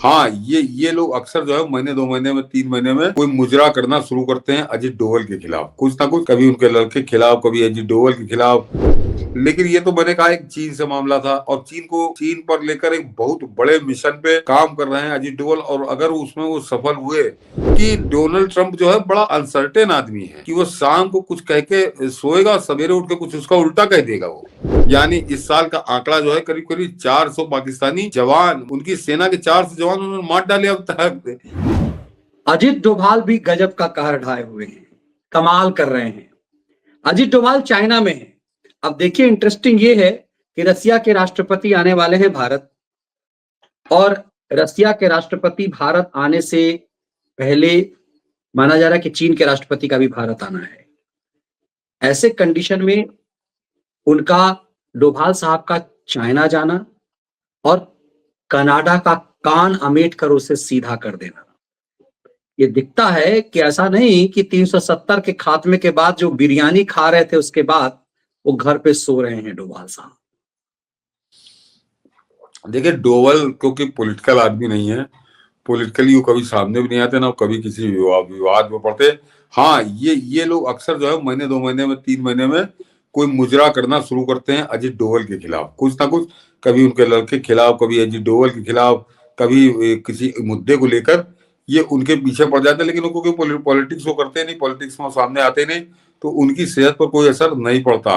हाँ, ये लोग अक्सर जो है महीने 2 महीने में 3 महीने में कोई मुजरा करना शुरू करते हैं अजीत डोभाल के खिलाफ, कुछ ना कुछ, कभी उनके लड़के के खिलाफ, कभी अजीत डोभाल के खिलाफ। लेकिन ये तो मैंने कहा एक चीन से मामला था, और चीन पर लेकर एक बहुत बड़े मिशन पे काम कर रहे हैं अजीत डोभाल। और अगर उसमें वो सफल हुए, कि डोनाल्ड ट्रंप जो है बड़ा अनसर्टेन आदमी है, कि वो शाम को कुछ कह के सोएगा, सवेरे उठ के कुछ उसका उल्टा कह देगा वो। यानी इस साल का आंकड़ा जो है करीब करीब 400 पाकिस्तानी जवान, उनकी सेना के 400 जवान उन्होंने मार डाले अब तक। अजीत डोभाल भी गजब का कहर ढाए हुए हैं, कमाल कर रहे हैं। अजीत डोभाल चाइना में है। अब देखिए, इंटरेस्टिंग ये है कि रसिया के राष्ट्रपति आने वाले हैं भारत, और रसिया के राष्ट्रपति भारत आने से पहले माना जा रहा है कि चीन के राष्ट्रपति का भी भारत आना है। ऐसे कंडीशन में उनका, डोभाल साहब का चाइना जाना और कनाडा का कान अमेट कर उसे सीधा कर देना, ये दिखता है कि ऐसा नहीं कि 370 के खात्मे के बाद जो बिरयानी खा रहे थे उसके बाद वो घर पे सो रहे हैं डोभाल साहब। देखिए, डोभाल क्योंकि पॉलिटिकल आदमी नहीं है, पॉलिटिकली वो कभी सामने भी नहीं आते, ना कभी किसी विवाद में पड़ते। हाँ, ये लोग अक्सर जो है महीने 2 महीने में 3 महीने में कोई मुजरा करना शुरू करते हैं अजीत डोभाल के खिलाफ, कुछ ना कुछ, कभी उनके लड़के के खिलाफ, कभी अजीत डोभाल के खिलाफ, कभी किसी मुद्दे को लेकर ये उनके पीछे पड़ जाते हैं। लेकिन उनको कोई पॉलिटिक्स वो करते नहीं, पॉलिटिक्स में सामने आते नहीं, तो उनकी सेहत पर कोई असर नहीं पड़ता।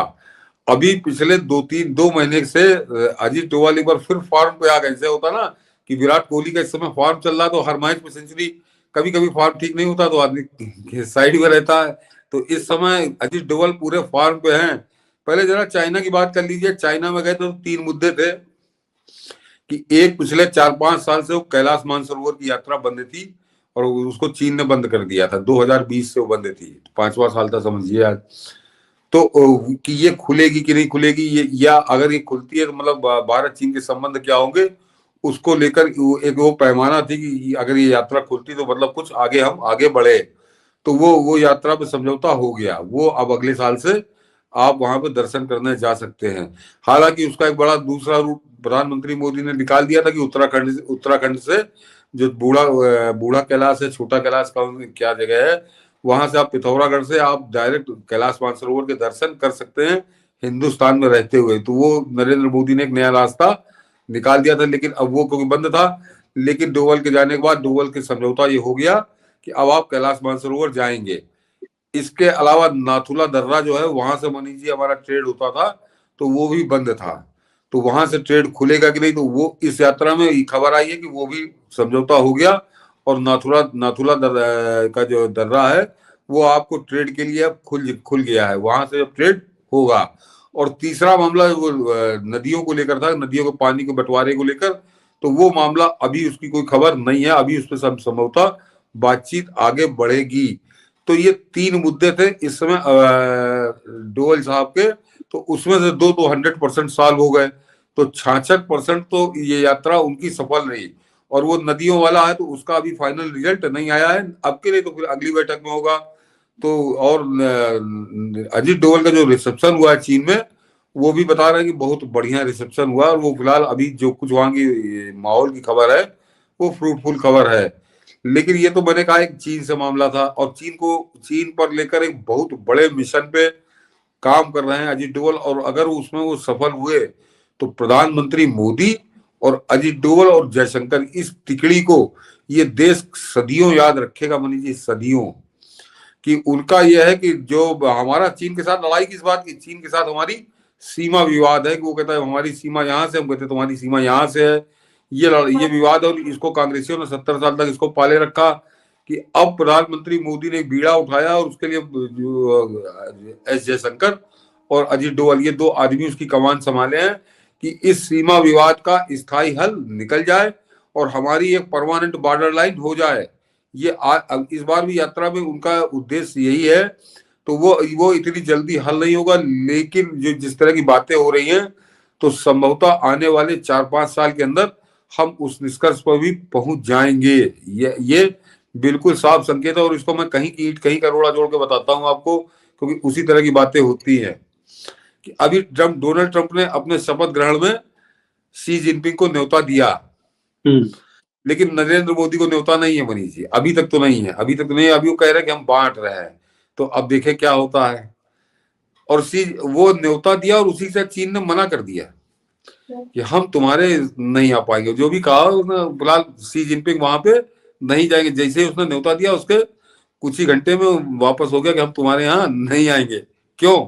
अभी पिछले 2 महीने से अजीत डोभाल एक बार फिर फॉर्म पे आ गए। ऐसे होता ना कि विराट कोहली का इस समय फॉर्म चल रहा है तो हर मैच में सेंचुरी, कभी कभी फॉर्म ठीक नहीं होता तो आदमी साइड में रहता है। तो इस समय अजीत डोभाल पूरे फॉर्म पे हैं। पहले जरा चाइना की बात कर लीजिए। चाइना में गए तो 3 मुद्दे थे, कि एक, पिछले 4-5 साल से वो कैलाश मानसरोवर की यात्रा बंद थी, और उसको चीन ने बंद कर दिया था। 2020 से वो बंद थी, 5वां साल था समझिए आज। तो कि ये खुलेगी कि नहीं खुलेगी, ये, या अगर ये खुलती है तो मतलब भारत चीन के संबंध क्या होंगे, उसको लेकर एक वो पैमाना थी कि अगर ये यात्रा खुलती तो मतलब कुछ आगे हम आगे बढ़े। तो वो यात्रा पे समझौता हो गया। वो अब अगले साल से आप वहां पे दर्शन करने जा सकते हैं। हालांकि उसका एक बड़ा दूसरा रूप प्रधानमंत्री मोदी ने निकाल दिया था, कि उत्तराखंड से जो बूढ़ा कैलाश है, छोटा कैलाश का क्या जगह है, वहां से आप पिथौरागढ़ से आप डायरेक्ट कैलाश मानसरोवर के दर्शन कर सकते हैं हिंदुस्तान में रहते हुए। तो वो नरेंद्र मोदी ने एक नया रास्ता निकाल दिया था, लेकिन अब वो क्योंकि बंद था। लेकिन डोभाल के जाने के बाद डोभाल के समझौता ये हो गया कि अब आप कैलाश मानसरोवर जाएंगे। इसके अलावा नाथुला दर्रा जो है, वहां से मनीष जी हमारा ट्रेड होता था, तो वो भी बंद था। तो वहां से ट्रेड खुलेगा कि नहीं, तो वो इस यात्रा में खबर आई है कि वो भी समझौता हो गया, और नाथुला का जो दर्रा है वो आपको ट्रेड के लिए अब खुल गया है, वहां से अब ट्रेड होगा। और तीसरा मामला वो नदियों को लेकर था, नदियों के पानी के बंटवारे को लेकर। तो वो मामला अभी उसकी कोई खबर नहीं है, अभी उस पर समझौता बातचीत आगे बढ़ेगी। तो ये 3 मुद्दे थे इस समय डोभाल साहब के। तो उसमें से 2 तो 100% सॉल्व हो गए, तो 66% तो ये यात्रा उनकी सफल रही। और वो नदियों वाला है तो उसका अभी फाइनल रिजल्ट नहीं आया है अब के लिए, तो फिर अगली बैठक में होगा। तो और अजीत डोभाल का जो रिसेप्शन हुआ है चीन में, वो भी बता रहे हैं कि बहुत बढ़िया रिसेप्शन हुआ। और वो फिलहाल अभी जो कुछ वहां की माहौल की खबर है वो फ्रूटफुल खबर है। लेकिन ये तो मैंने कहा एक चीन से मामला था, और चीन पर लेकर एक बहुत बड़े मिशन पे काम कर रहे हैं अजीत डोभाल। और अगर उसमें वो सफल हुए तो प्रधानमंत्री मोदी और अजीत डोभाल और जयशंकर, इस तिकड़ी को ये देश सदियों याद रखेगा मनीष जी, सदियों। कि उनका यह है कि जो हमारा चीन के साथ लड़ाई किस बात की, चीन के साथ हमारी सीमा विवाद है, कि वो कहता है हमारी सीमा यहाँ से, हम कहते हैं तुम्हारी सीमा यहाँ से है। ये विवाद है, और इसको कांग्रेसियों ने 70 साल तक इसको पाले रखा। कि अब प्रधानमंत्री मोदी ने बीड़ा उठाया, और उसके लिए एस जयशंकर और अजीत डोभाल, ये 2 आदमी उसकी कमान संभाले हैं, कि इस सीमा विवाद का स्थायी हल निकल जाए और हमारी एक परमानेंट बॉर्डर लाइन हो जाए। ये इस बार भी यात्रा में उनका उद्देश्य यही है। तो वो इतनी जल्दी हल नहीं होगा, लेकिन जो जिस तरह की बातें हो रही हैं, तो संभवतः आने वाले 4-5 साल के अंदर हम उस निष्कर्ष पर भी पहुंच जाएंगे। ये बिल्कुल साफ संकेत है, और इसको मैं कहीं की ईंट कहीं का रोड़ा जोड़ के बताता हूं आपको, क्योंकि उसी तरह की बातें होती हैं। कि अभी डोनाल्ड ट्रंप ने अपने शपथ ग्रहण में शी जिनपिंग को न्योता दिया। लेकिन नरेंद्र मोदी को न्योता नहीं है मनीष जी, अभी तक तो नहीं है, अभी तक तो नहीं है। अभी वो कह रहे हैं कि हम बांट रहे हैं, तो अब देखे क्या होता है। और वो न्योता दिया और उसी से चीन ने मना कर दिया कि हम तुम्हारे नहीं आ पाएंगे। जो भी कहा उसने, फिलहाल शी जिनपिंग वहां पे नहीं जाएंगे। जैसे ही उसने न्योता दिया उसके कुछ ही घंटे में वापस हो गया कि हम तुम्हारे यहाँ नहीं आएंगे। क्यों?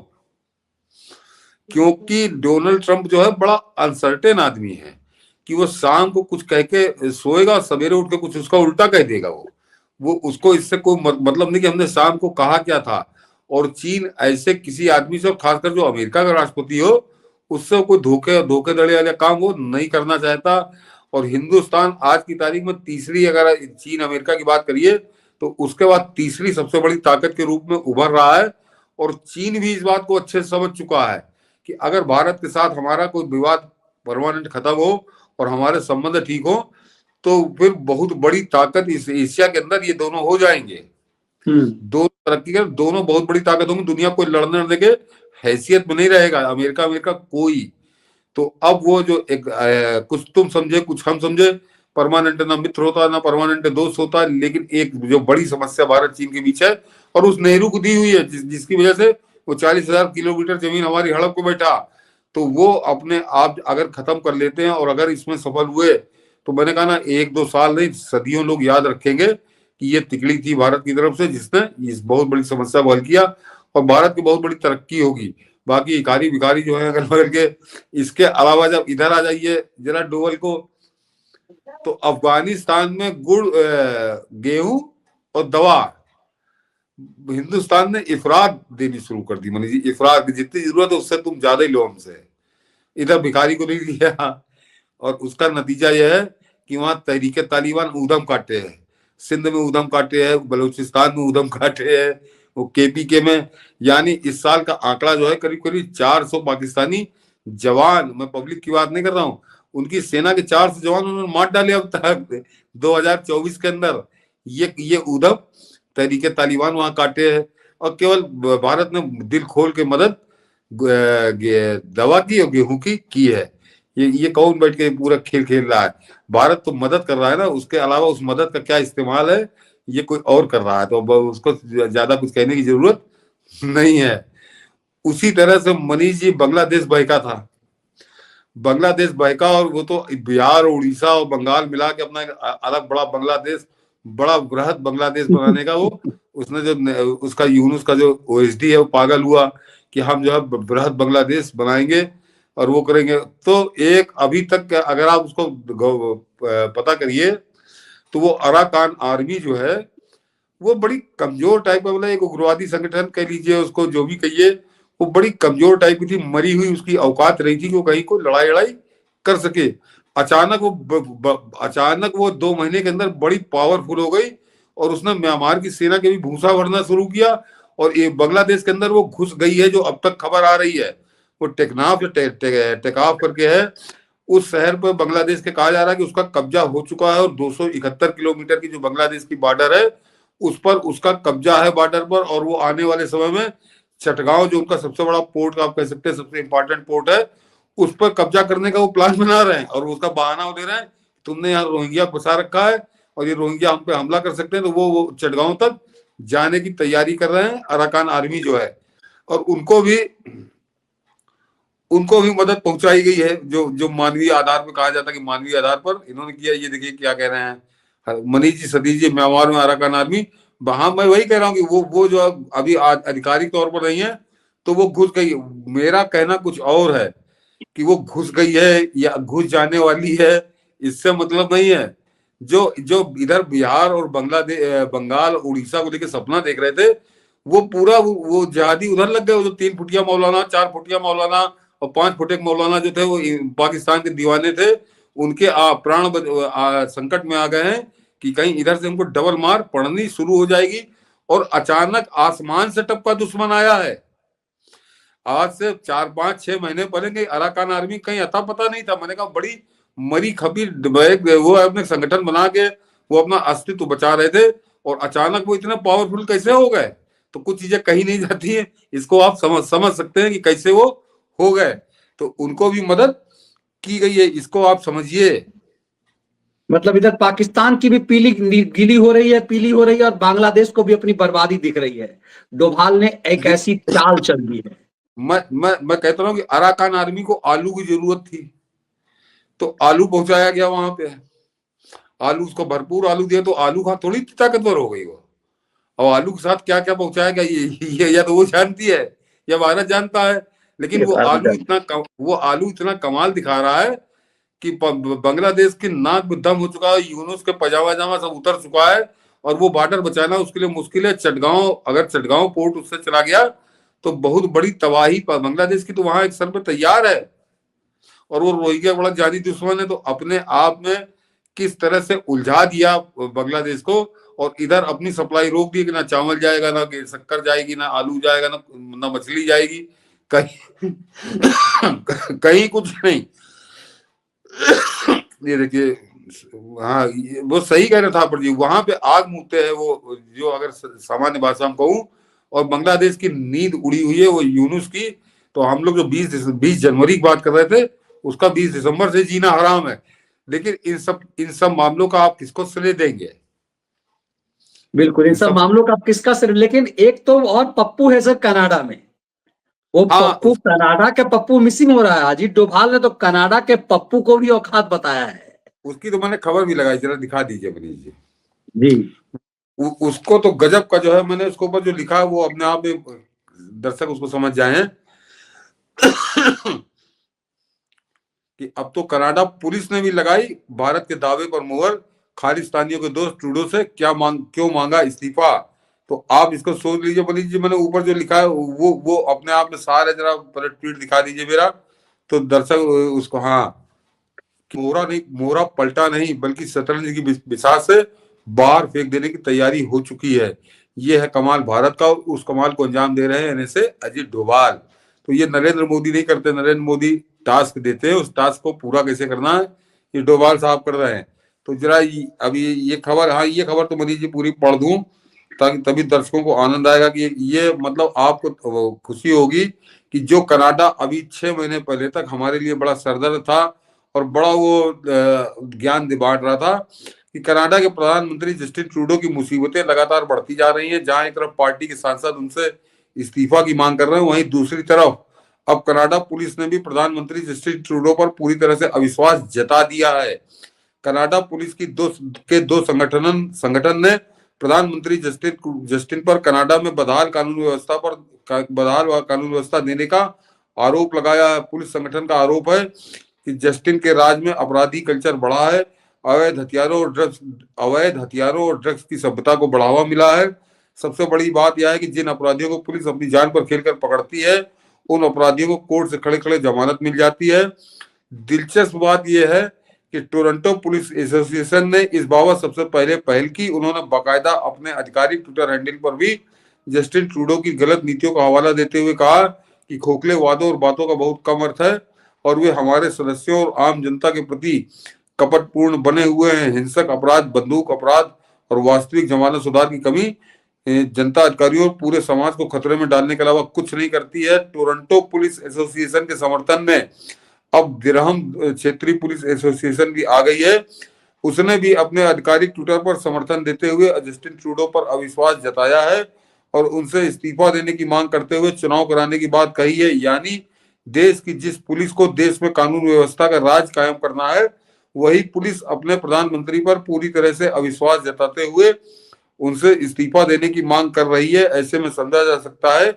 क्योंकि डोनाल्ड ट्रंप जो है बड़ा अनसर्टेन आदमी है कि वो शाम को कुछ कह के सोएगा, सवेरे उठ के कुछ उसका उल्टा कह देगा। वो उसको इससे कोई मतलब नहीं कि हमने शाम को कहा क्या था। और चीन ऐसे किसी आदमी से, खासकर जो अमेरिका का राष्ट्रपति हो, उससे कोई धोखेधड़ी वाले काम वो नहीं करना चाहता। और हिंदुस्तान आज की तारीख में तीसरी, अगर चीन अमेरिका की बात करिए तो उसके बाद तीसरी सबसे बड़ी ताकत के रूप में उभर रहा है। और चीन भी इस बात को अच्छे से समझ चुका है कि अगर भारत के साथ हमारा कोई विवाद परमानेंट खत्म हो और हमारे संबंध ठीक हो, तो फिर बहुत बड़ी ताकत इस एशिया के अंदर ये दोनों हो जाएंगे। दो तरक्की कर, दोनों बहुत बड़ी ताकत होंगी। दुनिया कोई लड़ने के हैसियत में नहीं रहेगा अमेरिका अमेरिका कोई। तो अब वो जो एक कुछ तुम समझे कुछ हम समझे, परमानेंट ना मित्र होता ना परमानेंट दोस्त होता। लेकिन एक जो बड़ी समस्या भारत चीन के बीच है, और उस नेहरू को दी हुई है, जिसकी वजह से वो 40,000 किलोमीटर जमीन हमारी हड़प को बैठा, तो वो अपने आप अगर खत्म कर लेते हैं और अगर इसमें सफल हुए, तो मैंने कहा ना, 1-2 साल नहीं, सदियों लोग याद रखेंगे कि ये तिकड़ी थी भारत की तरफ से जिसने इस बहुत बड़ी समस्या को हल किया, और भारत की बहुत बड़ी तरक्की होगी। बाकी इकारी भिखारी जो है अगल बगल के, इसके अलावा जब इधर आ जाइए जरा डोवल को, तो अफगानिस्तान में गुड़, गेहूं और दवा हिंदुस्तान ने इफरात देनी शुरू कर दी। मनीष जी, इफरात, जितनी जरूरत है उससे तुम ज्यादा ही लो हमसे। इधर भिखारी को नहीं दिया। और उसका नतीजा यह है कि वहां तहरीके तालिबान ऊधम काटे हैं, सिंध में ऊधम काटे हैं, बलूचिस्तान में ऊधम काटे हैं, वो केपीके में। यानी इस साल का आंकड़ा जो है करीब करीब 400 पाकिस्तानी जवान, मैं पब्लिक की बात नहीं कर रहा हूँ, उनकी सेना के 400 जवान उन्होंने मार डाले अब तक 2024 के अंदर। ये ऊधम तहरीके तालिबान वहां काटे हैं। और केवल भारत ने दिल खोल के मदद दवा की और गेहूं की है। ये कौन बैठ के पूरा खेल खेल रहा है? भारत तो मदद कर रहा है ना, उसके अलावा उस मदद का क्या इस्तेमाल है ये कोई और कर रहा है, तो उसको ज्यादा कुछ कहने की जरूरत नहीं है। उसी तरह से मनीष जी बांग्लादेश बहका था, बांग्लादेश बहका, और वो तो बिहार उड़ीसा और बंगाल मिला के अपना अलग बड़ा बांग्लादेश, बड़ा बृहद बांग्लादेश बनाने का वो उसने जो उसका यूनुस का जो ओएसडी है वो पागल हुआ कि हम जो है बृहद बांग्लादेश बनाएंगे और वो करेंगे। तो एक अभी तक अगर आप उसको पता करिए तो वो अराकान आर्मी जो है वो बड़ी कमजोर टाइप का, मतलब एक उग्रवादी संगठन कह लीजिए उसको, जो भी कहिए, वो बड़ी कमजोर टाइप की थी, मरी हुई उसकी औकात रही थी कि वो कहीं को लड़ाई लड़ाई कर सके। अचानक वो 2 महीने के अंदर बड़ी पावरफुल हो गई और उसने म्यांमार की सेना के भी भूसा भरना शुरू किया। और ये बांग्लादेश के अंदर वो घुस गई है, जो अब तक खबर आ रही है वो टेकनाफ टेकाफ करके है उस शहर पर बांग्लादेश के, कहा जा रहा है कि उसका कब्जा हो चुका है। और 271 किलोमीटर की जो बांग्लादेश की बॉर्डर है उस पर उसका कब्जा है बॉर्डर पर। और वो आने वाले समय में चटगांव, जो उनका सबसे बड़ा पोर्ट आप कह सकते हैं, सबसे इंपॉर्टेंट पोर्ट है, उस पर कब्जा करने का वो प्लान बना रहे हैं। और उसका बहाना वो दे रहे हैं तुमने यहाँ रोहिंग्या फंसा रखा है और ये रोहिंग्या हम पे हमला कर सकते हैं, तो वो चटगांव तक जाने की तैयारी कर रहे हैं अराकान आर्मी जो है। और उनको भी मदद पहुंचाई गई है, जो मानवीय आधार पर, कहा जाता है कि मानवीय आधार पर इन्होंने किया। ये देखिए क्या कह रहे हैं मनीष जी, सतीश जी, म्यांमार में अराकान आर्मी, हाँ मैं वही कह रहा हूँ कि वो जो अभी आधिकारिक तौर पर नहीं है, तो वो घुस गई। मेरा कहना कुछ और है कि वो घुस गई है या घुस जाने वाली है, इससे मतलब नहीं है। जो जो इधर बिहार और बंगाल उड़ीसा को लेकर सपना देख रहे थे, वो पूरा वो जिहादी उधर लग गए। वो जो 3 फुटिया मौलाना, 4 फुटिया मौलाना और 5 फुटे मौलाना जो थे वो पाकिस्तान के दीवाने थे, उनके प्राण संकट में आ गए हैं कि कहीं इधर से उनको डबल मार पड़नी शुरू हो जाएगी। और अचानक आसमान से टपका दुश्मन आया है। आज से 4-5-6 महीने पहले अराकान आर्मी कहीं अता पता नहीं था। मैंने कहा बड़ी मरी खपी वो अपने संगठन बना के वो अपना अस्तित्व बचा रहे थे, और अचानक वो इतने पावरफुल कैसे हो गए? तो कुछ चीजें कही नहीं जाती है, इसको आप समझ सकते हैं कि कैसे वो हो गए। तो उनको भी मदद की गई है, इसको आप समझिए। मतलब इधर पाकिस्तान की भी पीली गीली हो रही है, पीली हो रही है, और बांग्लादेश को भी अपनी बर्बादी दिख रही है। डोभाल ने एक ये ऐसी चाल चल दी है। मैं कहता हूँ कि अराकान आर्मी को आलू की जरूरत थी, तो आलू पहुंचाया गया वहां पे। आलू, उसको भरपूर आलू दिया तो आलू खा थोड़ी ताकतवर हो गई वो। और आलू के साथ क्या क्या पहुंचाया गया ये या तो वो जानती है या भारत जानता है। लेकिन ये बात है। वो आलू इतना कमाल दिखा रहा है कि बांग्लादेश की नाक में दम हो चुका है, यूनुस के पजामा जामा सब उतर चुका है, और वो बॉर्डर बचाना उसके लिए मुश्किल है। चटगांव, अगर चटगांव पोर्ट उससे चला गया तो बहुत बड़ी तबाही बांग्लादेश की तो वहां एक सर पे तैयार है। और वो रोहिंग्या बड़ा जानी दुश्मन है, तो अपने आप में किस तरह से उलझा दिया बांग्लादेश को। और इधर अपनी सप्लाई रोक दी कि ना चावल जाएगा, ना शक्कर जाएगी, ना आलू जाएगा, ना मछली जाएगी, कहीं कहीं कुछ नहीं। ये देखिए, हाँ वो सही कह रहे था पर जी, वहां पे आग मुझते हैं वो, जो अगर सामान्य भाषा में कहूँ। और बांग्लादेश की नींद उड़ी हुई है वो यूनुस की। तो हम लोग जो 20 जनवरी की बात कर रहे थे, उसका 20 दिसंबर से जीना हराम है। लेकिन इन सब मामलों का आप किसको श्रेय देंगे? बिल्कुल, इन इन सब सब, मामलों का आप किसका सिर, लेकिन एक तो और पप्पू है सर कनाडा में। वो हाँ पप्पू, कनाडा के पप्पू मिसिंग हो रहा है। अजीत डोभाल ने तो कनाडा के पप्पू को भी औकात बताया है। उसकी तो मैंने खबर भी लगाई, जरा दिखा दीजिए मनीष जी। जी। उसको तो गजब का जो है, मैंने उसके ऊपर जो लिखा है वो अपने आप में दर्शक उसको समझ जाए हैं कि अब तो कनाडा पुलिस ने भी लगाई भारत के दावे पर मुहर। खालिस्तानियों के दोस्त ट्रूडो से क्यों मांगा इस्तीफा? तो आप इसको सोच लीजिए मनीष जी, मैंने ऊपर जो लिखा है वो अपने आप में सारे, जरा पहले ट्वीट दिखा दीजिए मेरा, तो दर्शक उसको, हाँ, मोहरा नहीं, मोहरा पलटा नहीं बल्कि शतरंज की बिसात से बाहर फेंक देने की तैयारी हो चुकी है। ये है कमाल भारत का, उस कमाल को अंजाम दे रहे हैं ऐसे अजीत डोभाल। तो ये नरेंद्र मोदी नहीं करते, नरेंद्र मोदी टास्क देते हैं, उस टास्क को पूरा कैसे करना है ये डोभाल साहब कर रहे हैं। तो जरा अभी ये खबर, हाँ ये खबर तो मनीष जी पूरी पढ़ दूं, ताकि तभी दर्शकों को आनंद आएगा कि ये मतलब आपको खुशी होगी कि जो कनाडा अभी 6 महीने पहले तक हमारे लिए बड़ा सरदर्द था और बड़ा वो ज्ञान बांट रहा था कि कनाडा के प्रधानमंत्री जस्टिन ट्रूडो की मुसीबतें लगातार बढ़ती जा रही हैं। जहां एक तरफ पार्टी के सांसद उनसे इस्तीफा की मांग कर रहे हैं, वहीं दूसरी तरफ अब कनाडा पुलिस ने भी प्रधानमंत्री जस्टिन ट्रूडो पर पूरी तरह से अविश्वास जता दिया है। कनाडा पुलिस की दो संगठन ने प्रधानमंत्री जस्टिन पर कनाडा में बदहाल कानून व्यवस्था देने का आरोप लगाया। पुलिस संगठन का आरोप है कि जस्टिन के राज में अपराधी कल्चर बढ़ा है, अवैध हथियारों और ड्रग्स की सभ्यता को बढ़ावा मिला है। सबसे बड़ी बात यह है कि जिन अपराधियों को पुलिस अपनी जान पर खेलकर पकड़ती है, उन अपराधियों को कोर्ट से खड़े खड़े जमानत मिल जाती है। दिलचस्प बात यह है कि टोरंटो पुलिस एसोसिएशन ने इस बाबत सबसे पहले पहल की। उन्होंने बाकायदा अपने आधिकारिक ट्विटर हैंडल पर भी जस्टिन ट्रूडो की गलत नीतियों का हवाला देते हुए कहा कि खोखले वादों और बातों का बहुत कम अर्थ है और वे हमारे सदस्यों और आम जनता के प्रति कपटपूर्ण बने हुए हैं। हिंसक अपराध, बंदूक अपराध और वास्तविक जमानत सुधार की कमी जनता, अधिकारियों और पूरे समाज को खतरे में डालने के अलावा कुछ नहीं करती है। टोरंटो पुलिस एसोसिएशन के समर्थन में अब दिरहम क्षेत्रीय पुलिस एसोसिएशन भी आ गई है। उसने भी अपने आधिकारिक ट्विटर पर समर्थन देते हुए जस्टिन ट्रूडो पर अविश्वास जताया है और उनसे इस्तीफा देने की मांग करते हुए चुनाव कराने की बात कही है। यानी देश की जिस पुलिस को देश में कानून व्यवस्था का राज कायम करना है, वही पुलिस अपने प्रधानमंत्री पर पूरी तरह से अविश्वास जताते हुए उनसे इस्तीफा देने की मांग कर रही है। ऐसे में समझा जा सकता है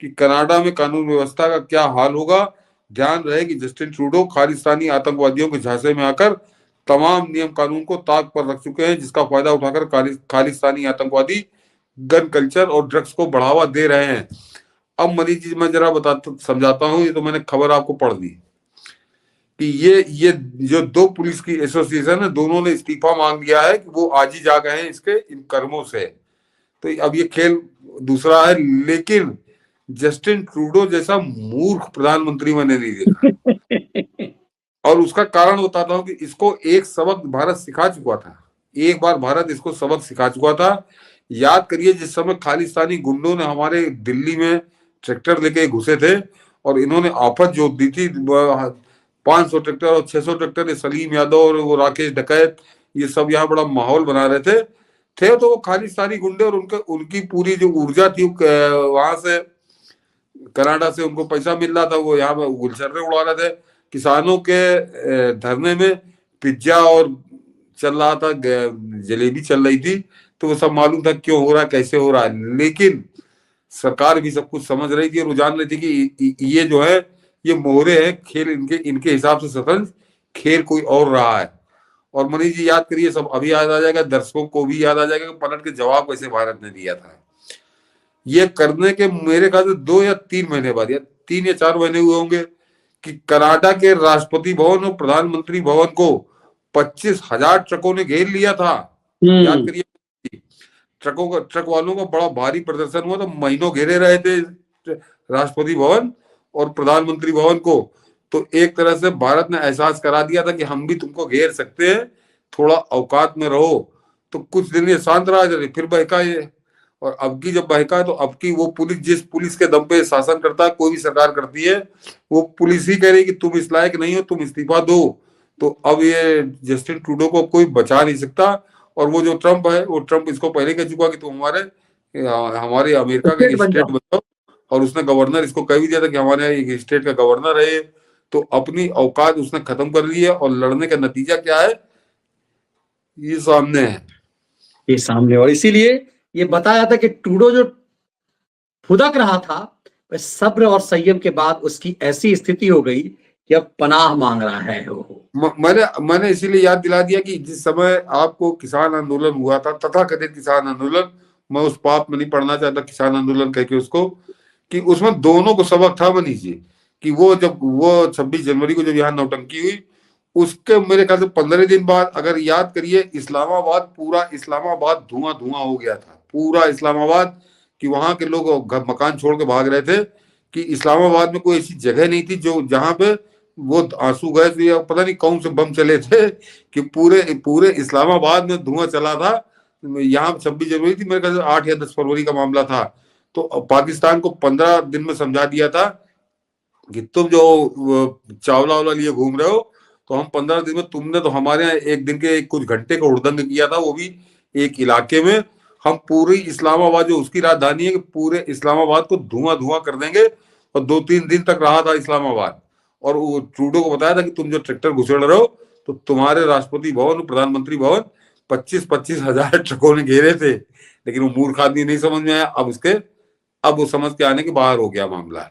कि कनाडा में कानून व्यवस्था का क्या हाल होगा। ध्यान रहे कि जस्टिन ट्रूडो खालिस्तानी आतंकवादियों के झांसे में आकर तमाम नियम कानून को ताक पर रख चुके हैं, जिसका फायदा उठाकर खालिस्तानी आतंकवादी गन कल्चर और ड्रग्स को बढ़ावा दे रहे हैं। अब मनीष जी मैं जरा समझाता हूँ, ये तो मैंने खबर आपको पढ़ दी कि ये जो दो पुलिस की एसोसिएशन है, दोनों ने इस्तीफा मांग लिया है कि वो आज ही जा गए हैं इसके इन कर्मों से। तो अब ये खेल दूसरा है, लेकिन जस्टिन ट्रूडो जैसा मूर्ख प्रधानमंत्री मैंने नहीं देखा। और उसका कारण बताता हूं कि इसको एक सबक भारत सिखा चुका था। एक बार भारत इसको सबक सिखा चुका था। याद करिए जिस समय खालिस्तानी गुंडों ने हमारे दिल्ली में ट्रैक्टर लेके घुसे थे और इन्होंने आफत जो दी थी, 500 ट्रैक्टर और 600 ट्रैक्टर, सलीम यादव और वो राकेश डकैत, ये सब यहाँ बड़ा माहौल बना रहे थे तो वो खालिस्तानी गुंडे और उनकी पूरी जो ऊर्जा थी वहां से कनाडा से उनको पैसा मिल रहा था, वो यहाँ पे गुलशर्रे उड़ा रहे थे। किसानों के धरने में पिज्जा और चल रहा था, जलेबी चल रही थी, तो वो सब मालूम था क्यों हो रहा है, कैसे हो रहा है। लेकिन सरकार भी सब कुछ समझ रही थी और वो जान रही थी कि ये जो है ये मोहरे हैं, खेल इनके हिसाब से शतरंज खेल कोई और रहा है। और मनीष जी याद करिए, सब अभी याद आ जाएगा, दर्शकों को भी याद आ जाएगा कि पलट के जवाब कैसे भारत ने दिया था। ये करने के मेरे ख्याल से 2 या 3 महीने बाद, या 3 या 4 महीने हुए होंगे, कि कनाडा के राष्ट्रपति भवन और प्रधानमंत्री भवन को 25,000 ट्रकों ने घेर लिया था। याद करिए, ट्रक वालों का बड़ा भारी प्रदर्शन हुआ था, महीनों घेरे रहे थे राष्ट्रपति भवन और प्रधानमंत्री भवन को। तो एक तरह से भारत ने एहसास करा दिया था कि हम भी तुमको घेर सकते हैं, थोड़ा औकात में रहो। तो कुछ दिन ये शांत रहा, फिर बहका ये, और अब की जब बहका है तो अब की वो पुलिस, जिस पुलिस के दम पे शासन करता है, कोई भी सरकार करती है, वो पुलिस ही कह रही कि तुम इस लायक नहीं हो, तुम इस्तीफा दो। तो अब ये जस्टिन ट्रूडो को कोई बचा नहीं सकता। और वो जो ट्रंप है, वो ट्रंप इसको पहले कह चुका कि तुम हमारे अमेरिका का स्टेट बताओ, और उसने गवर्नर इसको कह भी दिया था कि हमारे एक स्टेट का गवर्नर है। तो अपनी औकात उसने खत्म कर ली है, और लड़ने का नतीजा क्या है ये सामने है, ये सामने। और इसीलिए ये बताया था कि ट्रूडो जो फुदक रहा था, वह सब्र और संयम के बाद उसकी ऐसी स्थिति हो गई कि अब पनाह मांग रहा है वो। मैंने इसीलिए याद दिला दिया कि जिस समय आपको किसान आंदोलन हुआ था, तथाकथित किसान आंदोलन, मैं उस पाप में नहीं पढ़ना चाहता किसान आंदोलन कह के उसको, कि उसमें दोनों को सबक था मनीष जी, कि वो जब वो 26 जनवरी को जब यहाँ नौटंकी हुई, उसके मेरे ख्याल से 15 दिन बाद, अगर याद करिए, इस्लामाबाद, पूरा इस्लामाबाद धुआं धुआं हो गया था, पूरा इस्लामाबाद, कि वहां के लोग मकान छोड़ के भाग रहे थे, कि इस्लामाबाद में कोई ऐसी जगह नहीं थी जो जहां पे वो आंसू गैस या पता नहीं कौन से बम चले थे, कि पूरे इस्लामाबाद में धुआं चला था। यहाँ 26 जनवरी थी, मेरे ख्याल से 8 या 10 फरवरी का मामला था। तो पाकिस्तान को 15 दिन में समझा दिया था कि तुम जो चावला वाला लिए घूम रहे हो, तो हम 15 दिन में, तुमने तो हमारे यहाँ एक दिन के कुछ घंटे का हुड़दंग किया था, वो भी एक इलाके में, हम पूरी इस्लामाबाद जो उसकी राजधानी है, कि पूरे इस्लामाबाद को धुआं धुआं कर देंगे। और 2-3 दिन तक रहा था इस्लामाबाद। और वो ट्रूडो को बताया था कि तुम जो ट्रैक्टर घुसेड़ रहे हो, तो तुम्हारे राष्ट्रपति भवन और प्रधानमंत्री भवन 25-25 हजार ट्रकों ने घेरे थे। लेकिन वो मूर्ख आदमी नहीं समझ में आया। अब वो समझ के आने के बाहर हो गया मामला।